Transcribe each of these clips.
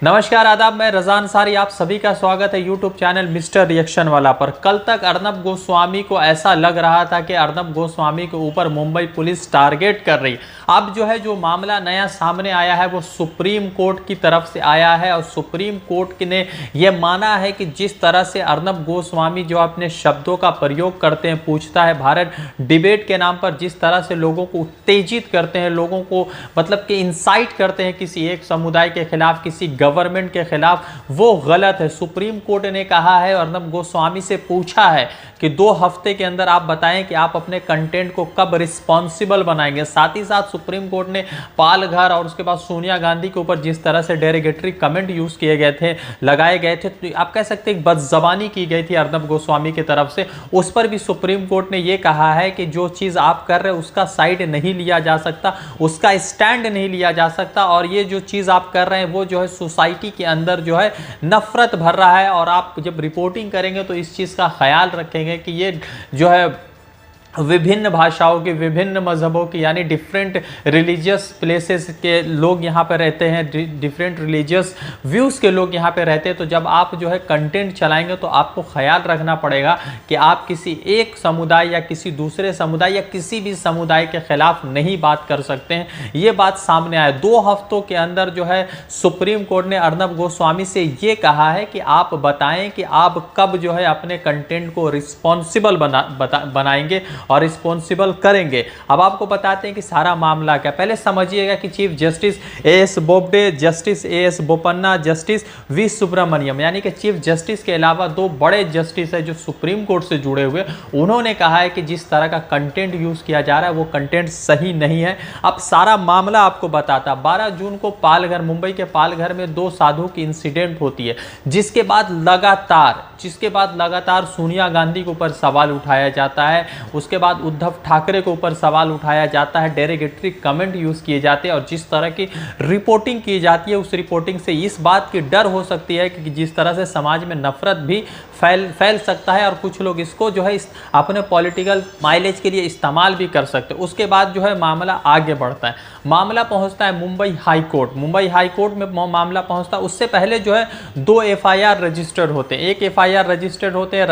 नमस्कार आदाब, मैं रज़ा अंसारी, आप सभी का स्वागत है यूट्यूब चैनल मिस्टर रिएक्शन वाला पर। कल तक अर्नब गोस्वामी को ऐसा लग रहा था कि अर्नब गोस्वामी के ऊपर मुंबई पुलिस टारगेट कर रही। अब जो मामला नया सामने आया है वो सुप्रीम कोर्ट की तरफ से आया है और सुप्रीम कोर्ट ने यह माना है कि जिस तरह से अर्नब गोस्वामी जो अपने शब्दों का प्रयोग करते हैं, पूछता है भारत डिबेट के नाम पर, जिस तरह से लोगों को उत्तेजित करते हैं, लोगों को मतलब कि इंसाइट करते हैं किसी एक समुदाय के खिलाफ, किसी गवर्नमेंट के खिलाफ, वो गलत है। सुप्रीम कोर्ट ने कहा है, अर्नब गोस्वामी से पूछा है कि 2 हफ्ते के अंदर आप बताएं कि आप अपने कंटेंट को कब रिस्पॉन्सिबल बनाएंगे। साथ ही साथ सुप्रीम कोर्ट ने पालघर और उसके बाद सोनिया गांधी के ऊपर जिस तरह से डेरोगेटरी कमेंट यूज किए गए थे, लगाए गए थे, तो आप कह सकते हैं बदजबानी की गई थी अर्नब गोस्वामी की तरफ से, उस पर भी सुप्रीम कोर्ट ने यह कहा है कि जो चीज आप कर रहे हैं उसका साइड नहीं लिया जा सकता, उसका स्टैंड नहीं लिया जा सकता, और ये जो चीज आप कर रहे हैं वो जो है सोसाइटी के अंदर जो है नफरत भर रहा है। और आप जब रिपोर्टिंग करेंगे तो इस चीज का ख्याल रखेंगे कि ये जो है विभिन्न भाषाओं के, विभिन्न मजहबों की, यानी डिफरेंट रिलीजियस प्लेसेस के लोग यहाँ पे रहते हैं, डिफरेंट रिलीजियस व्यूज़ के लोग यहाँ पे रहते हैं। तो जब आप जो है कंटेंट चलाएंगे तो आपको ख्याल रखना पड़ेगा कि आप किसी एक समुदाय या किसी दूसरे समुदाय या किसी भी समुदाय के खिलाफ नहीं बात कर सकते हैं। ये बात सामने आए 2 हफ्तों के अंदर जो है सुप्रीम कोर्ट ने अर्नब गोस्वामी से ये कहा है कि आप बताएं कि आप कब जो है अपने कंटेंट को रिस्पॉन्सिबल बनाएंगे और रिस्पॉन्सिबल करेंगे। अब आपको बताते हैं कि सारा मामला क्या। पहले समझिएगा कि chief justice A S Bobde, justice A S Bopanna, justice V Subramanian, यानी कि चीफ जस्टिस के अलावा 2 बड़े जस्टिस है जो सुप्रीम कोर्ट से जुड़े हुए, उन्होंने कहा है कि जिस तरह का कंटेंट यूज किया जा रहा है वो कंटेंट सही नहीं है। अब सारा मामला आपको बताता, 12 जून को पालघर, मुंबई के पालघर में 2 साधु की इंसिडेंट होती है, जिसके बाद लगातार सोनिया गांधी के ऊपर सवाल उठाया जाता है, उसके बाद उद्धव ठाकरे के ऊपर सवाल उठाया जाता है, डेरोगेटरी कमेंट यूज किए जाते हैं, और जिस तरह की रिपोर्टिंग की जाती है उस रिपोर्टिंग से इस बात की डर हो सकती है कि जिस तरह से समाज में नफरत भी फैल सकता है और कुछ लोग इसको जो है अपने पॉलिटिकल माइलेज के लिए इस्तेमाल भी कर सकते हैं। उसके बाद जो है मामला आगे बढ़ता है, मामला पहुंचता है मुंबई हाई कोर्ट में मामला पहुंचता है। उससे पहले जो है 2 एफआईआर रजिस्टर्ड होते हैं। एक एफआईआर रजिस्टर्ड होते हैं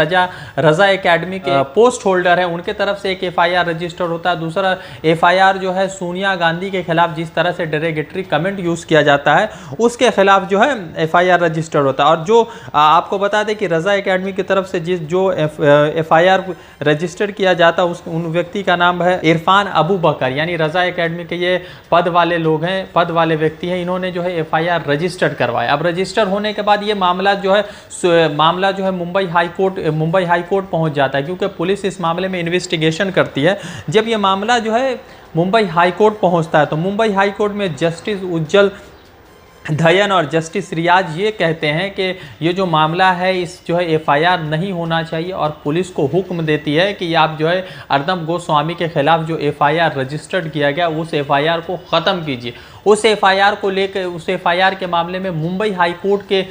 रजा एकेडमी के पोस्ट होल्डर है, उनके तरफ से एक एफआईआर रजिस्टर्ड होता है। दूसरा एफआईआर जो है सोनिया गांधी के खिलाफ जिस तरह से डेरोगेटरी कमेंट यूज किया जाता है उसके खिलाफ जो है एफआईआर रजिस्टर्ड होता है। और जो आपको बता दें कि रजा एकेडमी की तरफ से जो एफआईआर रजिस्टर्ड किया जाता है उन व्यक्ति का नाम है इरफान अबू बकर, यानी रजा एकेडमी के ये पद वाले लोग हैं, पद वाले व्यक्ति हैं, इन्होंने जो है एफआईआर रजिस्टर्ड करवाया। अब रजिस्टर होने के बाद ये मामला जो है मुंबई हाई कोर्ट पहुंच जाता है, क्योंकि पुलिस इस मामले में इन्वेस्टिगेशन करती है। जब ये मामला जो है मुंबई हाई कोर्ट पहुंचता है तो मुंबई हाई कोर्ट में जस्टिस उज्जवल दयन और जस्टिस रियाज ये कहते हैं कि ये जो मामला है इस जो है एफआईआर नहीं होना चाहिए, और पुलिस को हुक्म देती है कि आप जो है अर्नब गोस्वामी के खिलाफ जो एफआईआर रजिस्टर्ड किया गया उस एफआईआर को ख़त्म कीजिए। उस एफआईआर को लेकर, उस एफआईआर के मामले में मुंबई हाई कोर्ट के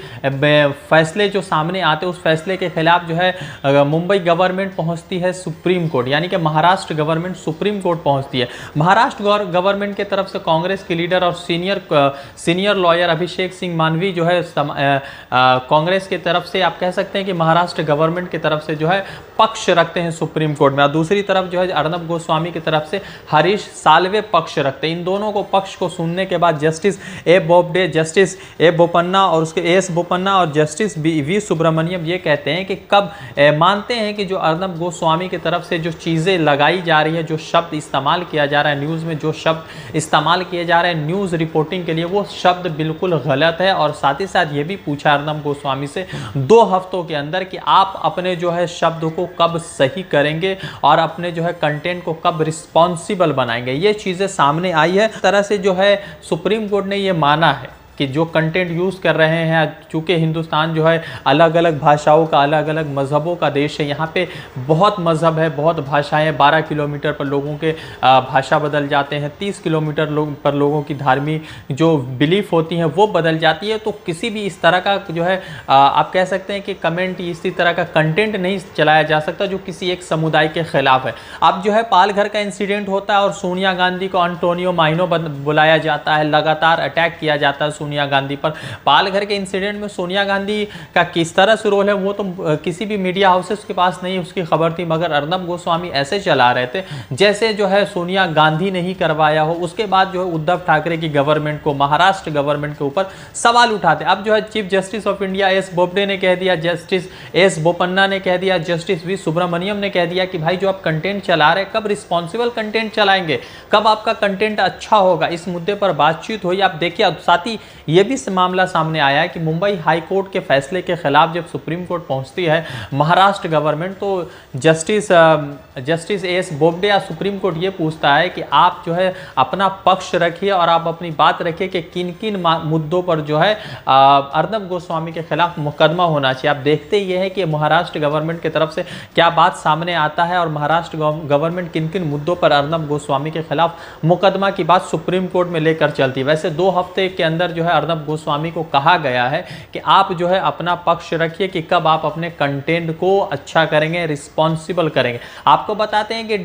फैसले जो सामने आते हैं उस फैसले के खिलाफ जो है मुंबई गवर्नमेंट पहुंचती है सुप्रीम कोर्ट, यानी कि महाराष्ट्र गवर्नमेंट सुप्रीम कोर्ट पहुंचती है। महाराष्ट्र गवर्नमेंट के तरफ से कांग्रेस के लीडर और सीनियर लॉयर अभिषेक सिंह मानवी जो है कांग्रेस की तरफ से, आप कह सकते हैं कि महाराष्ट्र गवर्नमेंट की तरफ से जो है पक्ष रखते हैं सुप्रीम कोर्ट में, और दूसरी तरफ जो है अर्नब गोस्वामी की तरफ से हरीश साल्वे पक्ष रखते हैं। इन दोनों को पक्ष को सुनने के बाद justice A Bobde, justice A Bopanna और उसके एस बोपन्ना और जस्टिस वी सुब्रमण्यम ये कहते हैं कि कब मानते हैं कि जो अर्नब गोस्वामी की तरफ से जो चीज़ें लगाई जा रही है, जो शब्द इस्तेमाल किया जा रहा है न्यूज़ में, जो शब्द इस्तेमाल किए जा रहे हैं न्यूज़ रिपोर्टिंग के लिए, वो शब्द बिल्कुल गलत है। और साथ ही साथ ये भी पूछा अर्नब गोस्वामी से 2 हफ्तों के अंदर कि आप अपने जो है शब्द को कब सही करेंगे और अपने जो है कंटेंट को कब रिस्पॉन्सिबल बनाएंगे। ये चीज़ें सामने आई है। इस तरह से जो है सुप्रीम कोर्ट ने ये माना है कि जो कंटेंट यूज़ कर रहे हैं, चूँकि हिंदुस्तान जो है अलग अलग भाषाओं का, अलग अलग मज़हबों का देश है, यहाँ पे बहुत मज़हब है, बहुत भाषाएं, 12 किलोमीटर पर लोगों के भाषा बदल जाते हैं, 30 किलोमीटर पर लोगों की धार्मिक जो बिलीफ होती हैं वो बदल जाती है। तो किसी भी इस तरह का जो है आप कह सकते हैं कि कमेंट, इसी तरह का कंटेंट नहीं चलाया जा सकता जो किसी एक समुदाय के खिलाफ है। अब जो है पालघर का इंसिडेंट होता है और सोनिया गांधी को एंटोनियो माइनो बुलाया जाता है, लगातार अटैक किया जाता है सोनिया गांधी पर। पालघर के इंसिडेंट में सोनिया गांधी का किस तरह से रोल है वो तो किसी भी मीडिया हाउसेस के पास नहीं उसकी खबर थी, मगर अर्नब गोस्वामी ऐसे चला रहे थे जैसे जो है सोनिया गांधी ने ही करवाया हो। उसके बाद जो है उद्धव ठाकरे की गवर्नमेंट को, महाराष्ट्र गवर्नमेंट के ऊपर सवाल उठाते। अब जो है chief justice of India S Bobde ने कह दिया, जस्टिस एस बोपन्ना ने कह दिया, जस्टिस वी सुब्रमण्यम ने कह दिया कि भाई जो आप कंटेंट चला रहे हैं कब रिस्पॉन्सिबल कंटेंट चलाएंगे, कब आपका कंटेंट अच्छा होगा। इस मुद्दे पर बातचीत हुई। आप देखिए, साथ ही ये भी मामला सामने आया है कि मुंबई हाई कोर्ट के फैसले के खिलाफ जब सुप्रीम कोर्ट पहुंचती है महाराष्ट्र गवर्नमेंट, तो जस्टिस एस बोबडे या सुप्रीम कोर्ट ये पूछता है कि आप जो है अपना पक्ष रखिए और आप अपनी बात रखिए कि किन किन मुद्दों पर जो है अर्नब गोस्वामी के खिलाफ मुकदमा होना चाहिए। आप देखते ही है कि महाराष्ट्र गवर्नमेंट की तरफ से क्या बात सामने आता है और महाराष्ट्र गवर्नमेंट किन किन मुद्दों पर अर्नब गोस्वामी के खिलाफ मुकदमा की बात सुप्रीम कोर्ट में लेकर चलती है। वैसे 2 हफ्ते के अंदर जो है अर्नब गोस्वामी को कहा गया है कि आप जो है अपना पक्ष रखिए कि कब आप अपने कंटेंट को अच्छा करेंगे, रिस्पॉन्सिबल करेंगे। आपको बताते हैं कि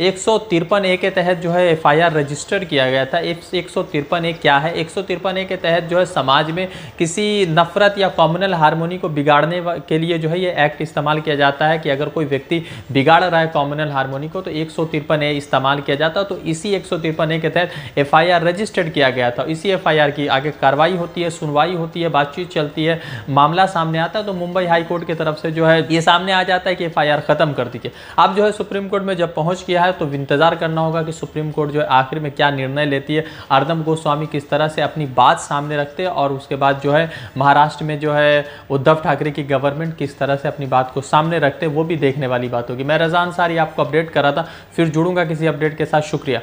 153A के तहत जो है FIR रजिस्टर किया गया था। 153A क्या है? 153A के तहत जो है समाज में किसी नफरत या कॉम्युनल हार्मोनी को बिगाड़ने के लिए जो है ये एक्ट इस्तेमाल किया जाता है कि अगर कोई व्यक्ति बिगाड़ रहा है कॉम्युनल हार्मोनी को तो 153A इस्तेमाल किया जाता है। तो इसी 153A के तहत FIR रजिस्टर्ड किया गया था। इसी FIR की आगे कार्रवाई होती है, सुनवाई होती है, बातचीत चलती है, मामला सामने आता है तो मुंबई हाई कोर्ट की तरफ से जो है ये सामने आ जाता है कि FIR खत्म कर दीजिए। अब जो है सुप्रीम कोर्ट में जब पहुंच गया है तो इंतजार करना होगा कि सुप्रीम कोर्ट जो है आखिर में क्या निर्णय लेती है, अर्नब गोस्वामी किस तरह से अपनी बात सामने रखते हैं और उसके बाद जो है महाराष्ट्र में जो है उद्धव ठाकरे की गवर्नमेंट किस तरह से अपनी बात को सामने रखते हैं, वो भी देखने वाली बात होगी। मैं रज़ा अंसारी आपको अपडेट कर रहा था, फिर जुड़ूंगा किसी अपडेट के साथ। शुक्रिया।